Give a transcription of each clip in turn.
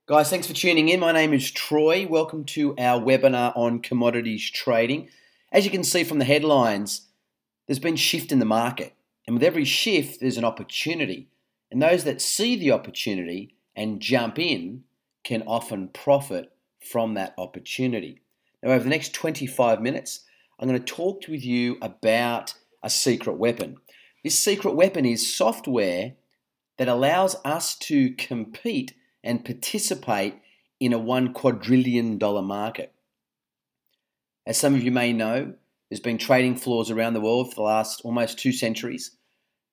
Guys, thanks for tuning in. My name is Troy. Welcome to our webinar on commodities trading. As you can see from the headlines, there's been shift in the market. And with every shift, there's an opportunity. And those that see the opportunity and jump in can often profit from that opportunity. Now, over the next 25 minutes, I'm going to talk with you about a secret weapon. This secret weapon is software that allows us to compete and participate in a $1 quadrillion market. As some of you may know, there's been trading floors around the world for the last almost 2 centuries,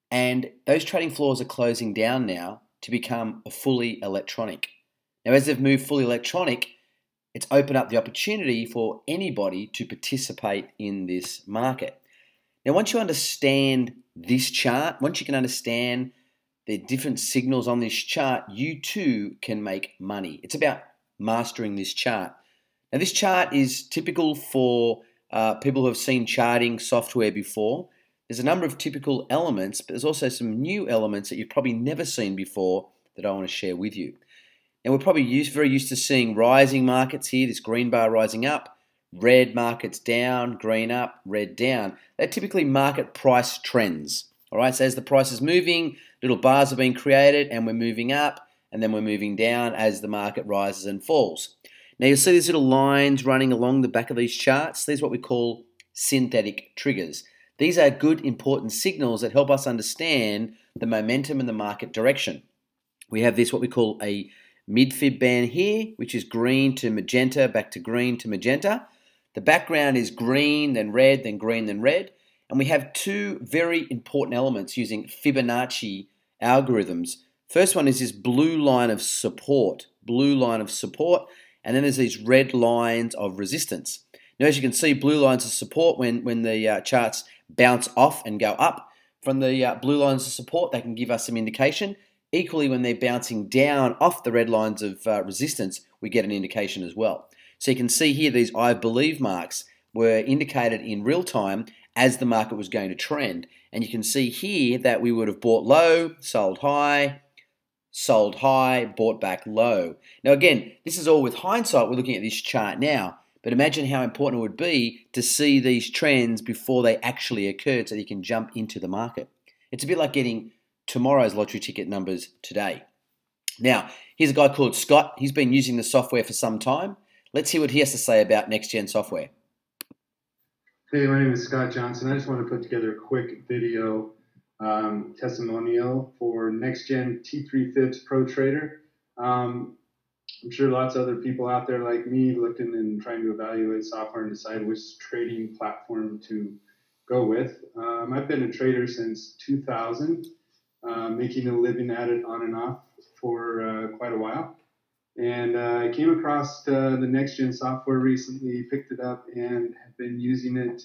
and those trading floors are closing down now to become fully electronic. Now, as they've moved fully electronic, it's opened up the opportunity for anybody to participate in this market. Now, once you understand this chart, once you can understand the different signals on this chart, you too can make money. It's about mastering this chart. Now, this chart is typical for people who have seen charting software before. There's a number of typical elements, but there's also some new elements that you've probably never seen before that I want to share with you. Now, we're probably very used to seeing rising markets here, this green bar rising up, red markets down, green up, red down. They're typically market price trends. All right, so as the price is moving, little bars are being created and we're moving up and then we're moving down as the market rises and falls. Now you'll see these little lines running along the back of these charts. These are what we call synthetic triggers. These are good, important signals that help us understand the momentum and the market direction. We have this, what we call a mid-fib band here, which is green to magenta, back to green to magenta. The background is green, then red, then green, then red. And we have two very important elements using Fibonacci algorithms. First one is this blue line of support, and then there's these red lines of resistance. Now, as you can see, blue lines of support, when the charts bounce off and go up from the blue lines of support, they can give us some indication. Equally, when they're bouncing down off the red lines of resistance, we get an indication as well. So you can see here these I believe marks were indicated in real time as the market was going to trend. And you can see here that we would have bought low, sold high, bought back low. Now again, this is all with hindsight. We're looking at this chart now, but imagine how important it would be to see these trends before they actually occurred so that you can jump into the market. It's a bit like getting tomorrow's lottery ticket numbers today. Now, here's a guy called Scott. He's been using the software for some time. Let's hear what he has to say about next-gen software. Hey, my name is Scott Johnson. I just want to put together a quick video testimonial for next-gen T3 Fibs Pro Trader. I'm sure lots of other people out there like me looking and trying to evaluate software and decide which trading platform to go with. I've been a trader since 2000, making a living at it on and off for quite a while. And I came across the next-gen software recently, picked it up, and have been using it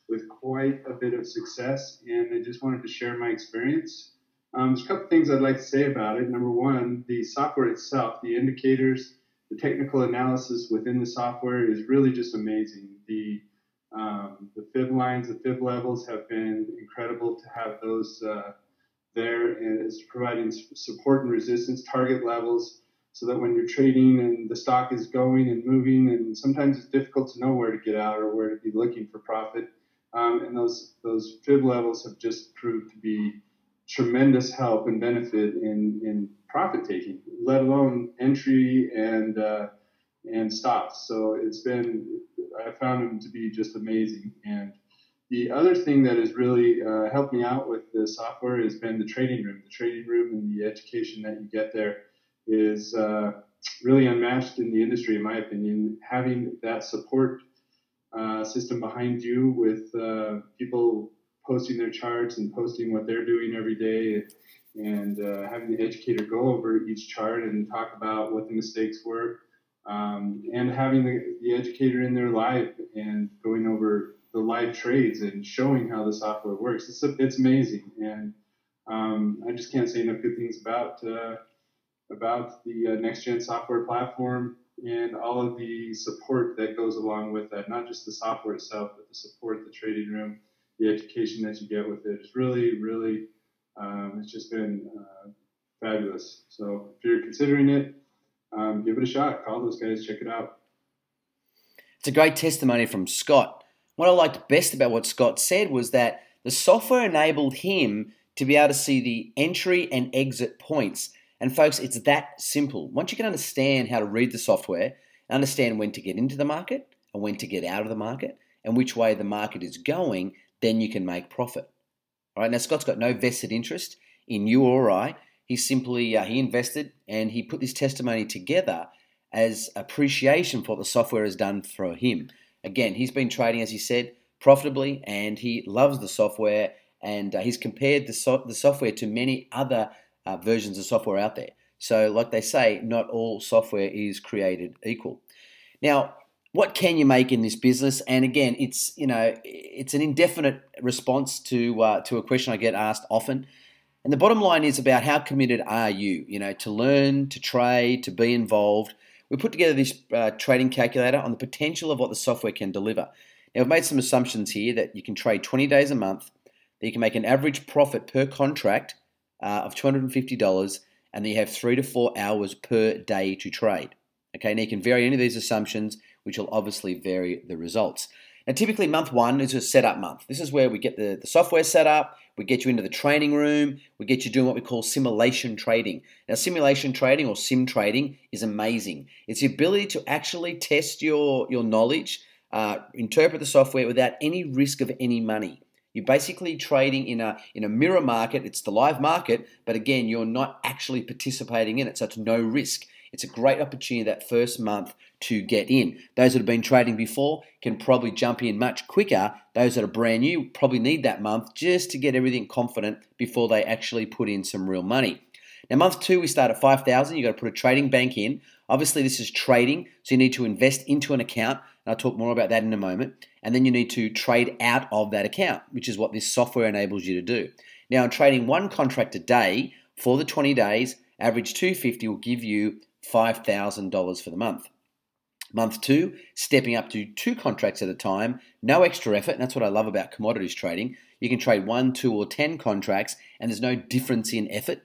with quite a bit of success. And I just wanted to share my experience. There's a couple things I'd like to say about it. Number one, the software itself, the indicators, the technical analysis within the software is really just amazing. The fib lines, the fib levels have been incredible to have those there, and it's providing support and resistance target levels, so that when you're trading and the stock is going and moving, and sometimes it's difficult to know where to get out or where to be looking for profit. And those fib levels have just proved to be tremendous help and benefit in profit taking, let alone entry and stops. So I found them to be just amazing. And the other thing that has really helped me out with the software has been the trading room. The trading room and the education that you get there is really unmatched in the industry, in my opinion. Having that support system behind you with people posting their charts and posting what they're doing every day, and having the educator go over each chart and talk about what the mistakes were, and having the educator in there live and going over the live trades and showing how the software works. It's amazing, and I just can't say enough good things about the next-gen software platform and all of the support that goes along with that, not just the software itself, but the support, the trading room, the education that you get with it. It's really, it's just been fabulous. So if you're considering it, give it a shot. Call those guys, check it out. It's a great testimony from Scott. What I liked best about what Scott said was that the software enabled him to be able to see the entry and exit points. And folks, it's that simple. Once you can understand how to read the software, understand when to get into the market and when to get out of the market and which way the market is going, then you can make profit. All right, now Scott's got no vested interest in you or I. He simply, he invested and he put this testimony together as appreciation for what the software has done for him. Again, he's been trading, as he said, profitably, and he loves the software, and he's compared the software to many other versions of software out there. So like they say, not all software is created equal. Now, what can you make in this business? And again, it's an indefinite response to a question I get asked often. And the bottom line is about how committed are you, to learn, to trade, to be involved. We put together this trading calculator on the potential of what the software can deliver. Now, I've made some assumptions here that you can trade 20 days a month, that you can make an average profit per contract of $250, and that you have 3 to 4 hours per day to trade. Okay, now you can vary any of these assumptions, which will obviously vary the results. Now, typically month one is a setup month. This is where we get the software set up, we get you into the training room, we get you doing what we call simulation trading. Now, simulation trading or sim trading is amazing. It's the ability to actually test your knowledge, interpret the software without any risk of any money. You're basically trading in a mirror market. It's the live market, but again, you're not actually participating in it, so it's no risk. It's a great opportunity that first month to get in. Those that have been trading before can probably jump in much quicker. Those that are brand new probably need that month just to get everything confident before they actually put in some real money. Now, month two, we start at $5,000. You've got to put a trading bank in. Obviously, this is trading, so you need to invest into an account, and I'll talk more about that in a moment. And then you need to trade out of that account, which is what this software enables you to do. Now, in trading one contract a day for the 20 days, average $250 will give you $5,000 for the month. Month two, stepping up to 2 contracts at a time, no extra effort, and that's what I love about commodities trading. You can trade 1, 2, or 10 contracts, and there's no difference in effort,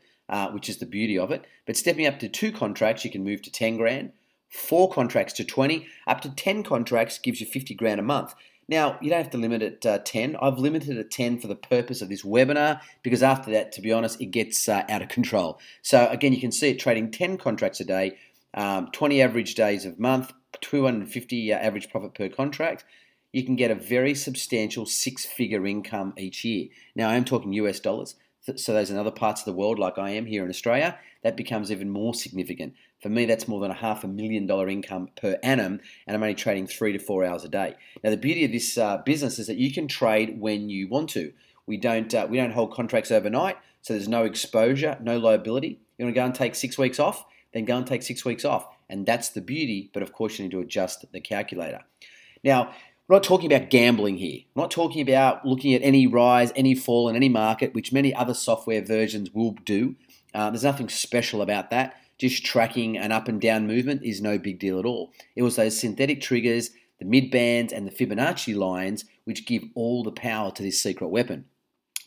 which is the beauty of it. But stepping up to 2 contracts, you can move to 10 grand, 4 contracts to 20, up to 10 contracts gives you 50 grand a month. Now, you don't have to limit it at 10. I've limited it at 10 for the purpose of this webinar because after that, to be honest, it gets out of control. So again, you can see it trading 10 contracts a day, 20 average days of month, 250 average profit per contract. You can get a very substantial 6-figure income each year. Now, I am talking US dollars. So those in other parts of the world, like I am here in Australia, that becomes even more significant. For me, that's more than $500,000 income per annum, and I'm only trading 3 to 4 hours a day. Now, the beauty of this business is that you can trade when you want to. We don't hold contracts overnight, so there's no exposure, no liability. You want to go and take 6 weeks off, then go and take 6 weeks off, and that's the beauty. But of course, you need to adjust the calculator. Now, we're not talking about gambling here. We're not talking about looking at any rise, any fall in any market, which many other software versions will do. There's nothing special about that. Just tracking an up and down movement is no big deal at all. It was those synthetic triggers, the mid-bands, and the Fibonacci lines which give all the power to this secret weapon.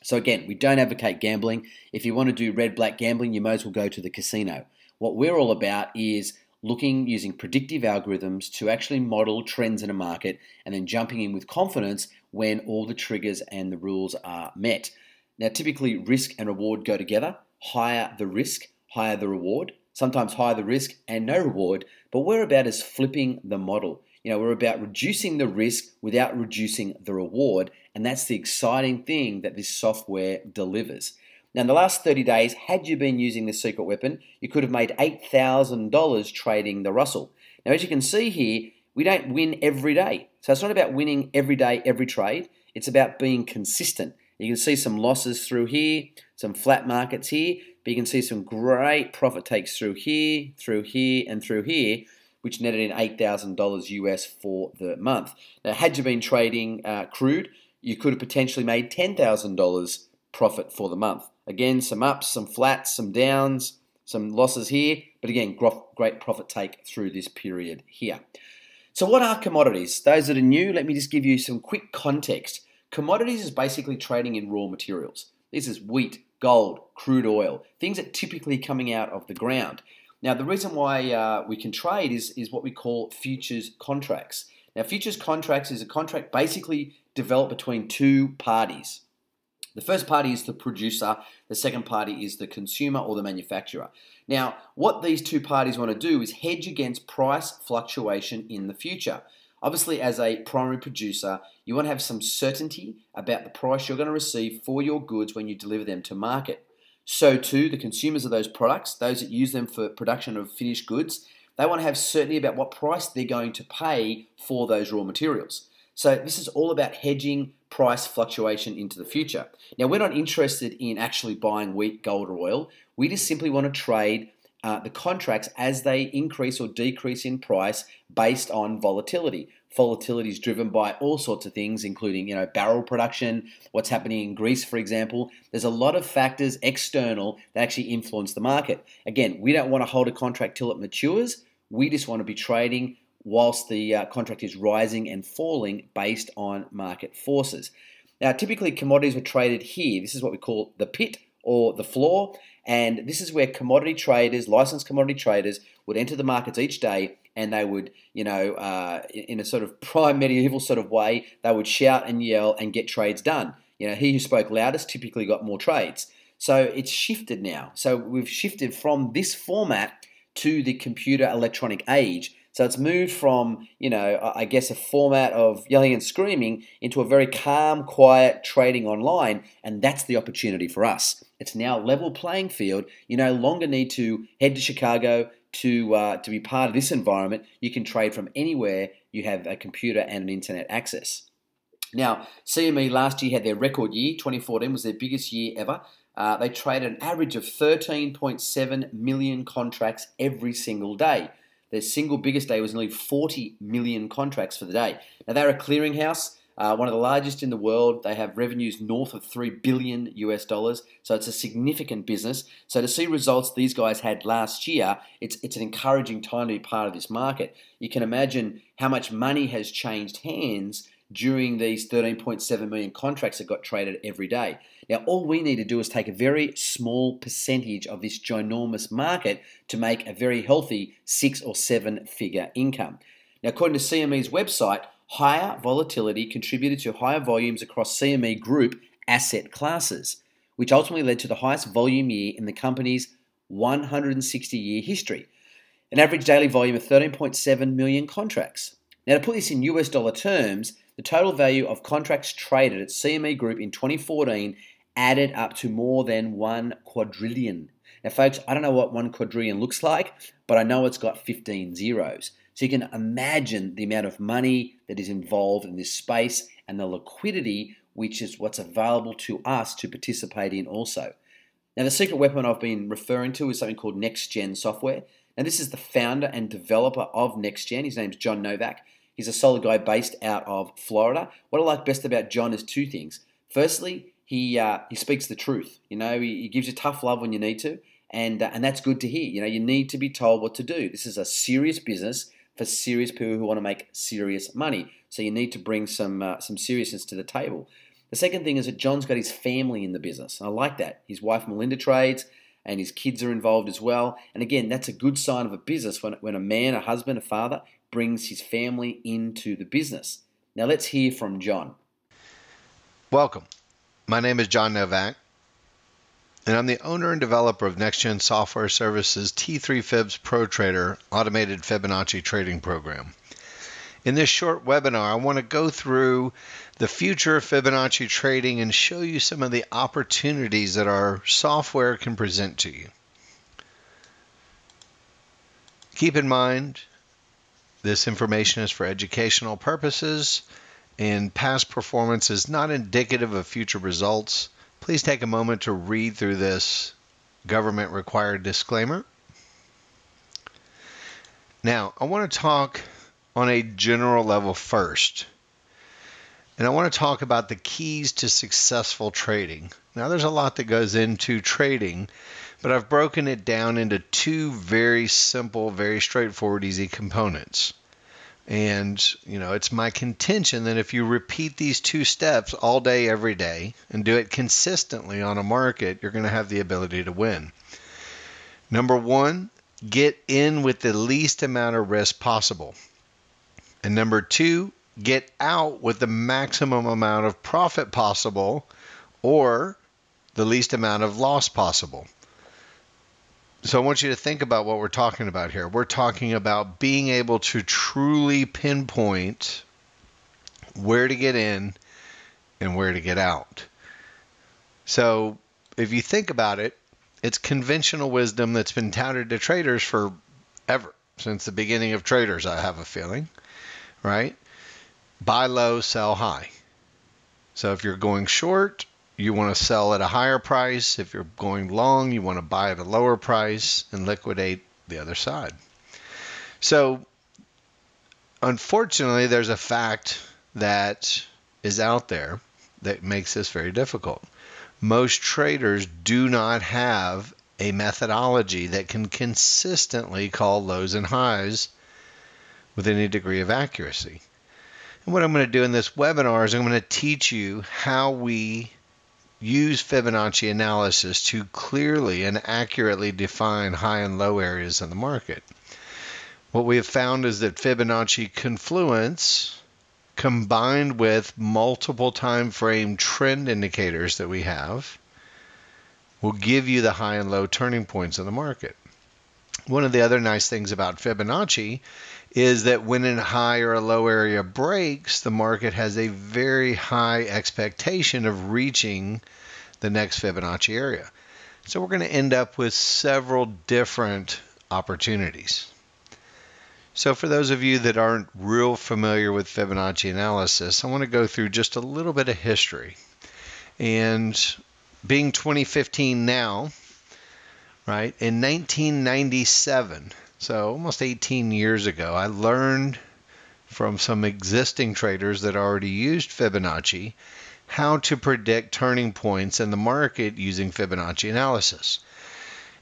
So again, we don't advocate gambling. If you want to do red-black gambling, you might as well go to the casino. What we're all about is looking using predictive algorithms to actually model trends in a market and then jumping in with confidence when all the triggers and the rules are met. Now, typically risk and reward go together. Higher the risk, higher the reward. Sometimes higher the risk and no reward, but what we're about is flipping the model. We're about reducing the risk without reducing the reward, and that's the exciting thing that this software delivers. Now, in the last 30 days, had you been using this secret weapon, you could have made $8,000 trading the Russell. Now, as you can see here, we don't win every day. So it's not about winning every day, every trade. It's about being consistent. You can see some losses through here, some flat markets here, but you can see some great profit takes through here, and through here, which netted in $8,000 US for the month. Now, had you been trading crude, you could have potentially made $10,000 profit for the month. Again, some ups, some flats, some downs, some losses here, but again, great profit take through this period here. So what are commodities? Those that are new, let me just give you some quick context. Commodities is basically trading in raw materials. This is wheat, gold, crude oil, things that are typically coming out of the ground. Now, the reason why we can trade is what we call futures contracts. Now, futures contracts is a contract basically developed between two parties. The first party is the producer, the second party is the consumer or the manufacturer. Now, what these two parties want to do is hedge against price fluctuation in the future. Obviously, as a primary producer, you want to have some certainty about the price you're going to receive for your goods when you deliver them to market. So too, the consumers of those products, those that use them for production of finished goods, they want to have certainty about what price they're going to pay for those raw materials. So this is all about hedging price fluctuation into the future. Now, we're not interested in actually buying wheat, gold, or oil. We just simply want to trade the contracts as they increase or decrease in price based on volatility. Volatility is driven by all sorts of things, including barrel production, what's happening in Greece, for example. There's a lot of factors external that actually influence the market. Again, we don't want to hold a contract till it matures. We just want to be trading whilst the contract is rising and falling based on market forces. Now, typically commodities were traded here. This is what we call the pit or the floor, and this is where commodity traders, licensed commodity traders, would enter the markets each day, and they would, in a sort of prime medieval sort of way, they would shout and yell and get trades done. He who spoke loudest typically got more trades. So it's shifted now. So we've shifted from this format to the computer electronic age. So it's moved from, I guess a format of yelling and screaming into a very calm, quiet trading online, and that's the opportunity for us. It's now a level playing field. You no longer need to head to Chicago to be part of this environment. You can trade from anywhere you have a computer and an internet access. Now, CME last year had their record year. 2014 was their biggest year ever. They traded an average of 13.7 million contracts every single day. Their single biggest day was nearly 40 million contracts for the day. Now, they're a clearinghouse, one of the largest in the world. They have revenues north of $3 billion US, so it's a significant business. So to see results these guys had last year, it's an encouraging time to be part of this market. You can imagine how much money has changed hands during these 13.7 million contracts that got traded every day. Now, all we need to do is take a very small percentage of this ginormous market to make a very healthy 6 or 7 figure income. Now, according to CME's website, higher volatility contributed to higher volumes across CME Group asset classes, which ultimately led to the highest volume year in the company's 160-year history, an average daily volume of 13.7 million contracts. Now, to put this in US dollar terms, the total value of contracts traded at CME Group in 2014 added up to more than 1 quadrillion. Now, folks, I don't know what 1 quadrillion looks like, but I know it's got 15 zeros. So you can imagine the amount of money that is involved in this space and the liquidity, which is what's available to us to participate in also. Now, the secret weapon I've been referring to is something called NextGen software. Now, this is the founder and developer of NextGen. His name's John Novak. He's a solid guy based out of Florida. What I like best about John is 2 things. Firstly, he speaks the truth. He gives you tough love when you need to, and that's good to hear. You need to be told what to do. This is a serious business for serious people who want to make serious money. So you need to bring some seriousness to the table. The second thing is that John's got his family in the business. I like that. His wife Melinda trades, and his kids are involved as well. And again, that's a good sign of a business when a man, a husband, a father brings his family into the business. Now let's hear from John. Welcome. My name is John Novak, and I'm the owner and developer of NextGen Software Services T3 Fibs Pro Trader Automated Fibonacci Trading Program. In this short webinar, I want to go through the future of Fibonacci trading and show you some of the opportunities that our software can present to you. Keep in mind, this information is for educational purposes, and past performance is not indicative of future results. Please take a moment to read through this government-required disclaimer. Now, I want to talk on a general level first, and I want to talk about the keys to successful trading. Now, there's a lot that goes into trading, but I've broken it down into 2 very simple, very straightforward, easy components. And, it's my contention that if you repeat these 2 steps all day, every day, and do it consistently on a market, you're going to have the ability to win. Number 1 get in with the least amount of risk possible. And number 2, get out with the maximum amount of profit possible or the least amount of loss possible. So I want you to think about what we're talking about here. We're talking about being able to truly pinpoint where to get in and where to get out. So if you think about it, it's conventional wisdom that's been touted to traders forever, since the beginning of traders, I have a feeling, right? Buy low, sell high. So if you're going short, you want to sell at a higher price. If you're going long, you want to buy at a lower price and liquidate the other side. So unfortunately, there's a fact that is out there that makes this very difficult. Most traders do not have a methodology that can consistently call lows and highs with any degree of accuracy. And what I'm going to do in this webinar is I'm going to teach you how we use Fibonacci analysis to clearly and accurately define high and low areas in the market. What we have found is that Fibonacci confluence combined with multiple time frame trend indicators that we have will give you the high and low turning points in the market. One of the other nice things about Fibonacci is that when a high or a low area breaks, the market has a very high expectation of reaching the next Fibonacci area. So we're going to end up with several different opportunities. So for those of you that aren't real familiar with Fibonacci analysis, I want to go through just a little bit of history. And being 2015 now, right, in 1997, so almost 18 years ago, I learned from some existing traders that already used Fibonacci how to predict turning points in the market using Fibonacci analysis.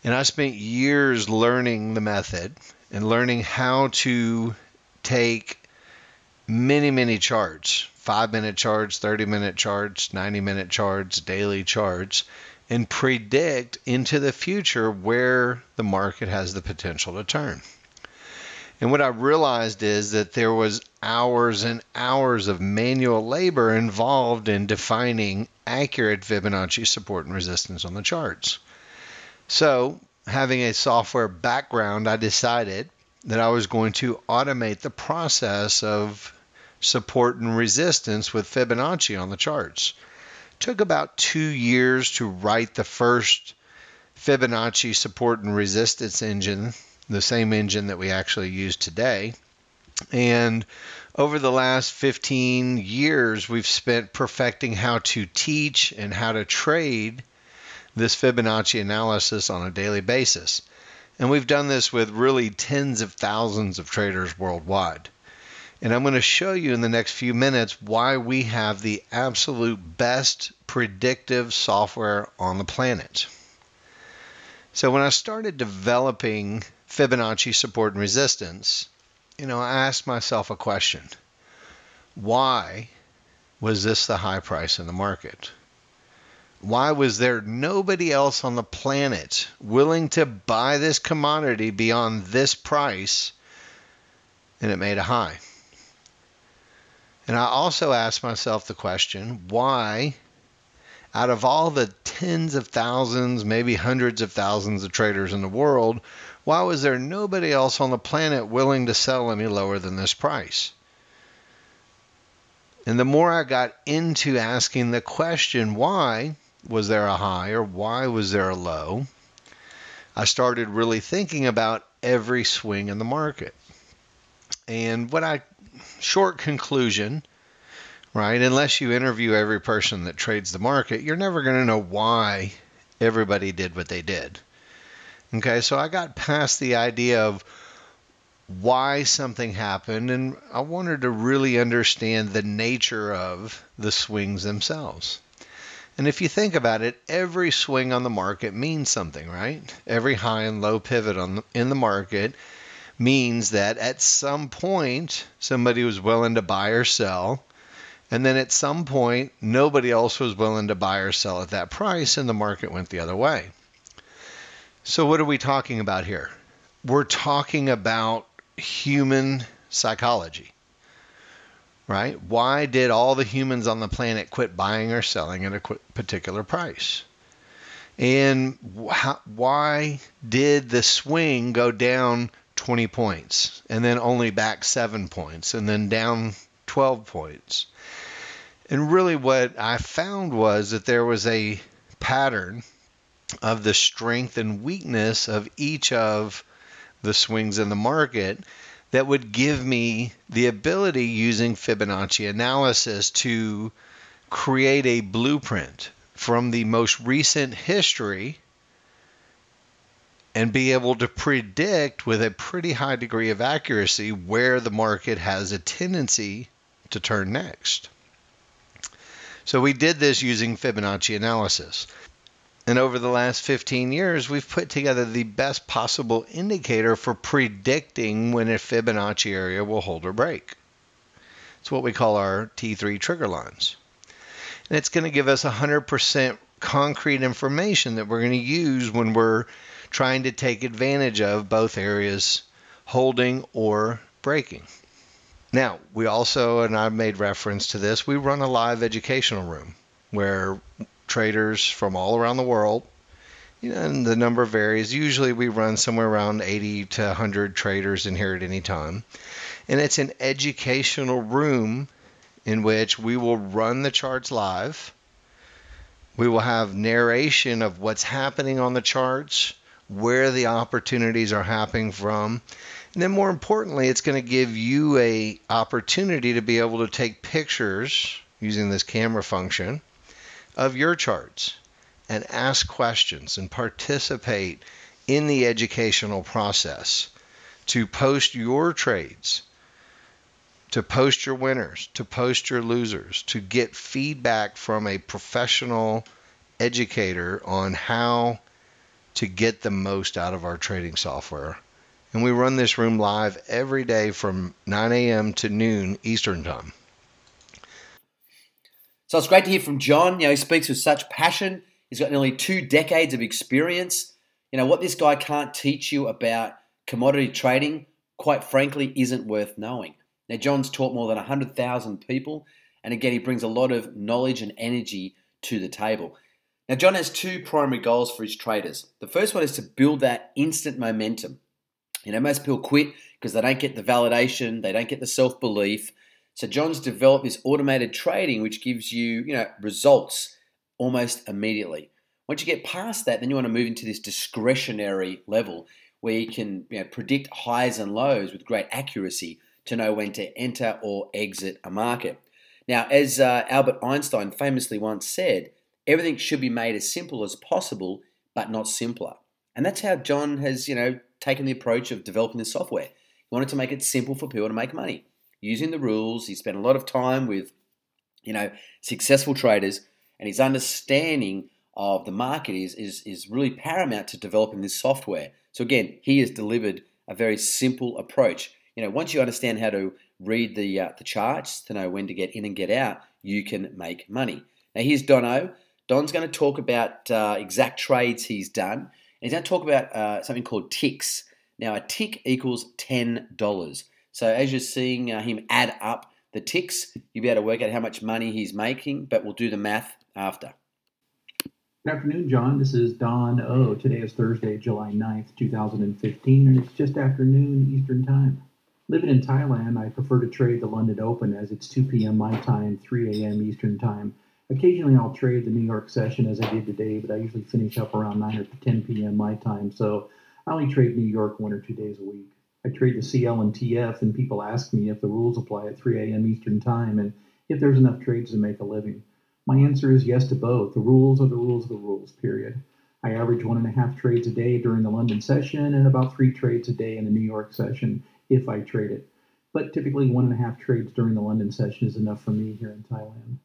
And I spent years learning the method and learning how to take many charts, 5-minute charts, 30-minute charts, 90-minute charts, daily charts, and predict into the future where the market has the potential to turn. And what I realized is that there was hours and hours of manual labor involved in defining accurate Fibonacci support and resistance on the charts. So, having a software background, I decided that I was going to automate the process of support and resistance with Fibonacci on the charts. It took about 2 years to write the first Fibonacci support and resistance engine, the same engine that we actually use today. And over the last 15 years, we've spent perfecting how to teach and how to trade this Fibonacci analysis on a daily basis. And we've done this with really tens of thousands of traders worldwide. And I'm going to show you in the next few minutes why we have the absolute best predictive software on the planet. So when I started developing Fibonacci support and resistance, I asked myself a question. Why was this the high price in the market? Why was there nobody else on the planet willing to buy this commodity beyond this price and it made a high? And I also asked myself the question, why, out of all the tens of thousands, maybe hundreds of thousands of traders in the world, why was there nobody else on the planet willing to sell any lower than this price? And the more I got into asking the question, why was there a high or why was there a low, I started really thinking about every swing in the market. And short conclusion, right, unless you interview every person that trades the market, you're never going to know why everybody did what they did. Okay, so I got past the idea of why something happened, and I wanted to really understand the nature of the swings themselves. And if you think about it, every swing on the market means something, right? Every high and low pivot in the market means that at some point somebody was willing to buy or sell, and then at some point nobody else was willing to buy or sell at that price, and the market went the other way. So what are we talking about here? we're talking about human psychology, right? Why did all the humans on the planet quit buying or selling at a particular price? And why did the swing go down 20 points and then only back 7 points and then down 12 points? And really what I found was that there was a pattern of the strength and weakness of each of the swings in the market that would give me the ability, using Fibonacci analysis, to create a blueprint from the most recent history and be able to predict with a pretty high degree of accuracy where the market has a tendency to turn next. So we did this using Fibonacci analysis. And over the last 15 years, we've put together the best possible indicator for predicting when a Fibonacci area will hold or break. It's what we call our T3 trigger lines. And it's going to give us 100% concrete information that we're going to use when we're trying to take advantage of both areas holding or breaking. Now, we also, and I've made reference to this, we run a live educational room where traders from all around the world, and the number varies. Usually we run somewhere around 80 to 100 traders in here at any time. And it's an educational room in which we will run the charts live. We will have narration of what's happening on the charts, where the opportunities are happening from. And then more importantly, it's going to give you an opportunity to be able to take pictures using this camera function of your charts and ask questions and participate in the educational process, to post your trades, to post your winners, to post your losers, to get feedback from a professional educator on how to get the most out of our trading software. And we run this room live every day from 9 a.m. to noon Eastern time. So it's great to hear from John. He speaks with such passion. He's got nearly 2 decades of experience. What this guy can't teach you about commodity trading, quite frankly, isn't worth knowing. Now, John's taught more than 100,000 people, and again, he brings a lot of knowledge and energy to the table. Now, John has 2 primary goals for his traders. The first one is to build that instant momentum. Most people quit because they don't get the validation, they don't get the self-belief. So John's developed this automated trading which gives you, results almost immediately. Once you get past that, then you want to move into this discretionary level where you can predict highs and lows with great accuracy to know when to enter or exit a market. Now, as Albert Einstein famously once said, everything should be made as simple as possible, but not simpler. And that's how John has, taken the approach of developing this software. He wanted to make it simple for people to make money. Using the rules, he spent a lot of time with, successful traders, and his understanding of the market is really paramount to developing this software. So again, he has delivered a very simple approach. Once you understand how to read the charts to know when to get in and get out, you can make money. Now here's Dono. Don's going to talk about exact trades he's done. And he's going to talk about something called ticks. Now a tick equals $10. So as you're seeing him add up the ticks, you'll be able to work out how much money he's making, but we'll do the math after. Good afternoon, John. This is Don O. Today is Thursday, July 9th, 2015, and it's just after noon Eastern Time. Living in Thailand, I prefer to trade the London Open as it's 2 p.m. my time, 3 a.m. Eastern Time. Occasionally I'll trade the New York session as I did today, but I usually finish up around 9 or 10 p.m. my time, so I only trade New York 1 or 2 days a week. I trade the CL and TF, and people ask me if the rules apply at 3 a.m. Eastern Time and if there's enough trades to make a living. My answer is yes to both. The rules are the rules of the rules, period. I average 1.5 trades a day during the London session and about 3 trades a day in the New York session if I trade it. But typically 1.5 trades during the London session is enough for me here in Thailand.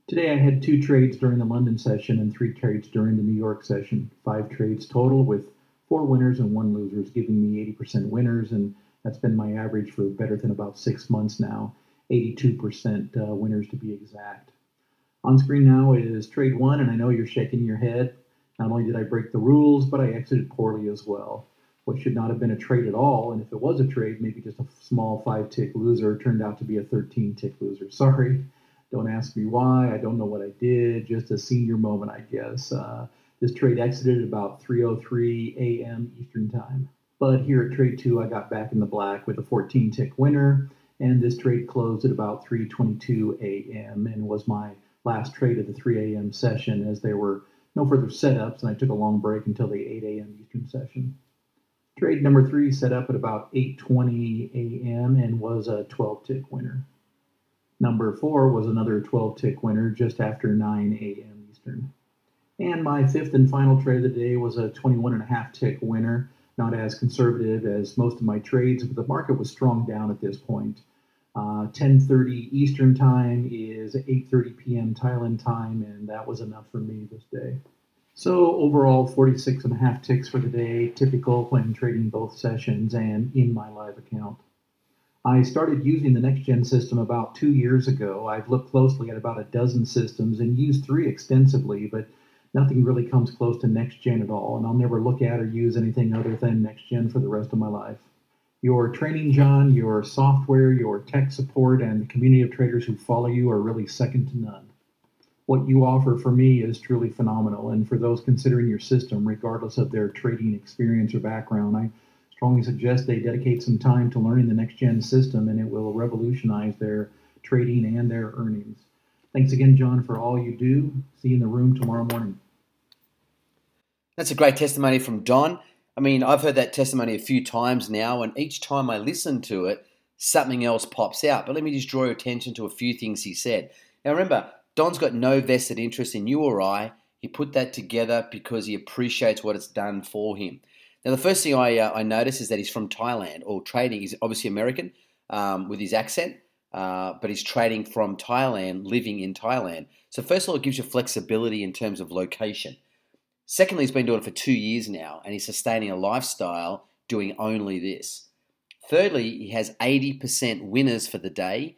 Today I had 2 trades during the London session and 3 trades during the New York session. 5 trades total with 4 winners and 1 losers, giving me 80% winners, and that's been my average for better than about 6 months now, 82% winners to be exact. On screen now is trade 1, and I know you're shaking your head. Not only did I break the rules, but I exited poorly as well. what should not have been a trade at all. And if it was a trade, maybe just a small 5-tick loser turned out to be a 13-tick loser. Sorry, don't ask me why. I don't know what I did. Just a senior moment, I guess. This trade exited at about 3:03 a.m. Eastern Time. But here at Trade 2, I got back in the black with a 14-tick winner, and this trade closed at about 3:22 a.m. and was my last trade of the 3 a.m. session, as there were no further setups, and I took a long break until the 8 a.m. Eastern session. Trade number 3 set up at about 8:20 a.m. and was a 12-tick winner. Number 4 was another 12-tick winner just after 9 a.m. Eastern. And my 5th and final trade of the day was a 21.5-tick winner, not as conservative as most of my trades, but the market was strong down at this point. 10:30 Eastern Time is 8:30 p.m. Thailand time, and that was enough for me this day. So overall, 46.5 ticks for the day, typical when trading both sessions and in my live account. I started using the next-gen system about 2 years ago. I've looked closely at about a dozen systems and used 3 extensively, but nothing really comes close to next-gen at all, and I'll never look at or use anything other than next-gen for the rest of my life. Your training, John, your software, your tech support, and the community of traders who follow you are really second to none. What you offer for me is truly phenomenal, and for those considering your system, regardless of their trading experience or background, I strongly suggest they dedicate some time to learning the next-gen system, and it will revolutionize their trading and their earnings. Thanks again, John, for all you do. See you in the room tomorrow morning. That's a great testimony from Don. I mean, I've heard that testimony a few times now, and each time I listen to it, something else pops out. But let me just draw your attention to a few things he said. Now remember, Don's got no vested interest in you or I. He put that together because he appreciates what it's done for him. Now, the first thing I notice is that he's from Thailand, or trading. He's obviously American with his accent, but he's trading from Thailand, living in Thailand. So first of all, it gives you flexibility in terms of location. Secondly, he's been doing it for 2 years now, and he's sustaining a lifestyle doing only this. Thirdly, he has 80% winners for the day.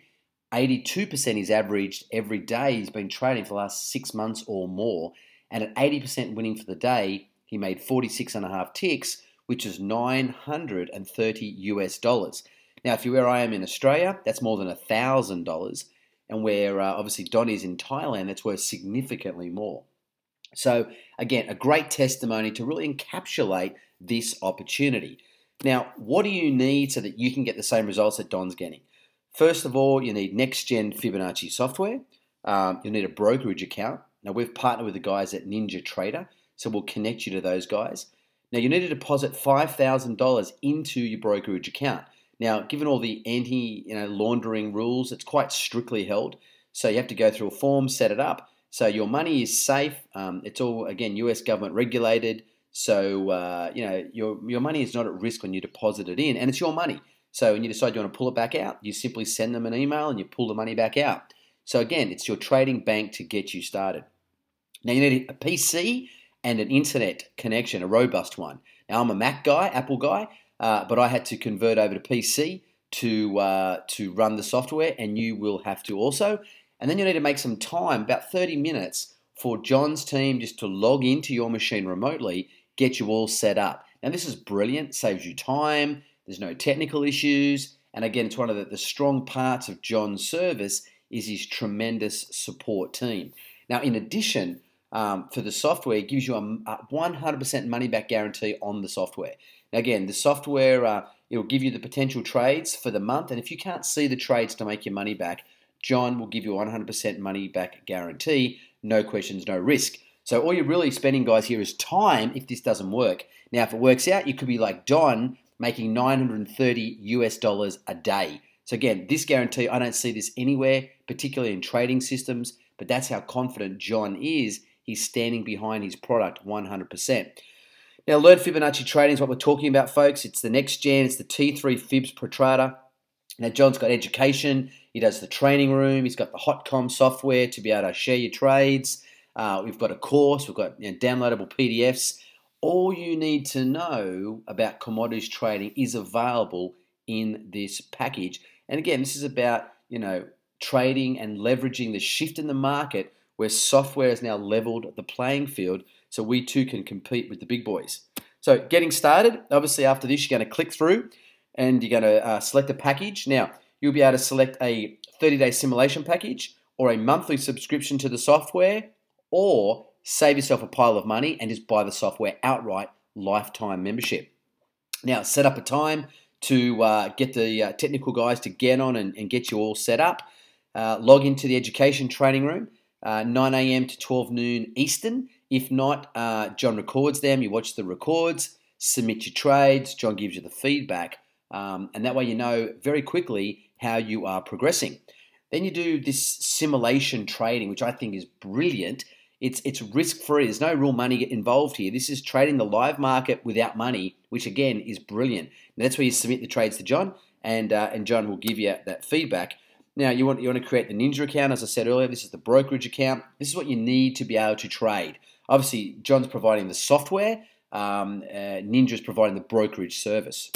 82% he's averaged every day. He's been trading for the last 6 months or more. And at 80% winning for the day, he made 46.5 ticks, which is $930 US. Now, if you're where I am in Australia, that's more than $1,000. And where obviously Don is in Thailand, that's worth significantly more. So again, a great testimony to really encapsulate this opportunity. Now, what do you need so that you can get the same results that Don's getting? First of all, you need next-gen Fibonacci software. You'll need a brokerage account. Now, we've partnered with the guys at Ninja Trader, so we'll connect you to those guys. Now, you need to deposit $5,000 into your brokerage account. Now, given all the anti-laundering rules, it's quite strictly held. So you have to go through a form, set it up. So your money is safe. It's all, again, US government regulated. So, your money is not at risk when you deposit it in, and it's your money. So when you decide you want to pull it back out, you simply send them an email and you pull the money back out. So again, it's your trading bank to get you started. Now you need a PC and an internet connection, a robust one. Now I'm a Mac guy, Apple guy, but I had to convert over to PC to run the software, and you will have to also. And then you need to make some time, about 30 minutes, for John's team just to log into your machine remotely, get you all set up. Now this is brilliant, saves you time, there's no technical issues, and again, it's one of the strong parts of John's service is his tremendous support team. Now in addition, for the software, it gives you a 100% money back guarantee on the software. Now again, the software, it will give you the potential trades for the month, and if you can't see the trades to make your money back, John will give you a 100% money back guarantee, no questions, no risk. So all you're really spending, guys, here is time if this doesn't work. Now, if it works out, you could be like Don, making $930 US a day. So again, this guarantee, I don't see this anywhere, particularly in trading systems, but that's how confident John is. He's standing behind his product 100%. Now, learn Fibonacci trading is what we're talking about, folks. It's the next gen. It's the T3 Fibs per trader. Now, John's got education. He does the training room. He's got the HotCom software to be able to share your trades. We've got a course. We've got downloadable PDFs. All you need to know about commodities trading is available in this package. And again, this is about, trading and leveraging the shift in the market where software has now leveled the playing field so we too can compete with the big boys. So getting started, obviously after this, you're going to click through and you're going to select a package. Now, you'll be able to select a 30-day simulation package or a monthly subscription to the software, or save yourself a pile of money and just buy the software outright, lifetime membership. Now, set up a time to get the technical guys to get on and get you all set up. Log into the education training room, 9 a.m. to 12 noon Eastern. If not, John records them. You watch the records, submit your trades. John gives you the feedback. And that way you know very quickly how you are progressing. Then you do this simulation trading, which I think is brilliant. It's risk-free. There's no real money involved here. This is trading the live market without money, which again is brilliant. And that's where you submit the trades to John, and John will give you that feedback. Now you want to create the Ninja account. As I said earlier, this is the brokerage account. This is what you need to be able to trade. Obviously, John's providing the software. Ninja is providing the brokerage service.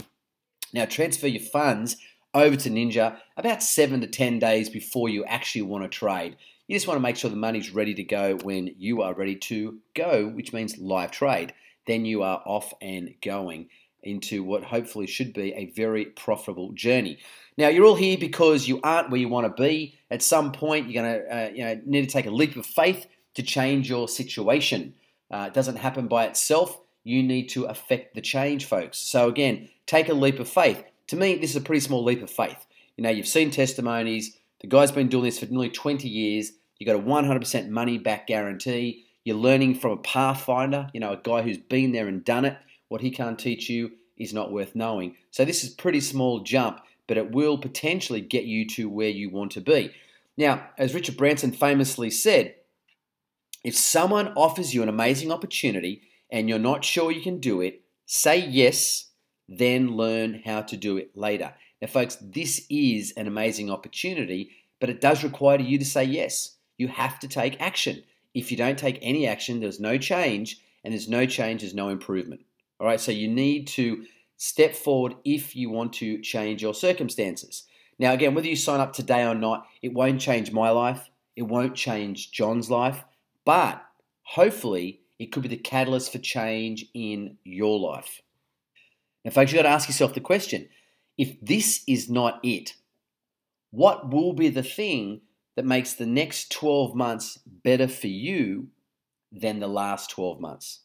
Now transfer your funds over to Ninja about 7 to 10 days before you actually want to trade. You just want to make sure the money's ready to go when you are ready to go, which means live trade. Then you are off and going into what hopefully should be a very profitable journey. Now, you're all here because you aren't where you want to be. At some point, you're going to need to take a leap of faith to change your situation. It doesn't happen by itself. You need to affect the change, folks. So again, take a leap of faith. To me, this is a pretty small leap of faith. You know, you've seen testimonies. The guy's been doing this for nearly 20 years. You got a 100% money back guarantee. You're learning from a pathfinder, you know, a guy who's been there and done it. What he can't teach you is not worth knowing. So this is a pretty small jump, but it will potentially get you to where you want to be. Now, as Richard Branson famously said, if someone offers you an amazing opportunity and you're not sure you can do it, say yes, then learn how to do it later. Now, folks, this is an amazing opportunity, but it does require you to say yes. You have to take action. If you don't take any action, there's no change, and there's no change, there's no improvement. All right, so you need to step forward if you want to change your circumstances. Now, again, whether you sign up today or not, it won't change my life. It won't change John's life, but hopefully it could be the catalyst for change in your life. Now, folks, you've got to ask yourself the question, if this is not it, what will be the thing that makes the next 12 months better for you than the last 12 months?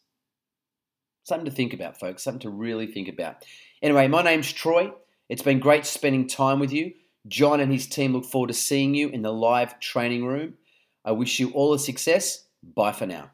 Something to think about, folks, something to really think about. Anyway, my name's Troy. It's been great spending time with you. John and his team look forward to seeing you in the live training room. I wish you all the success. Bye for now.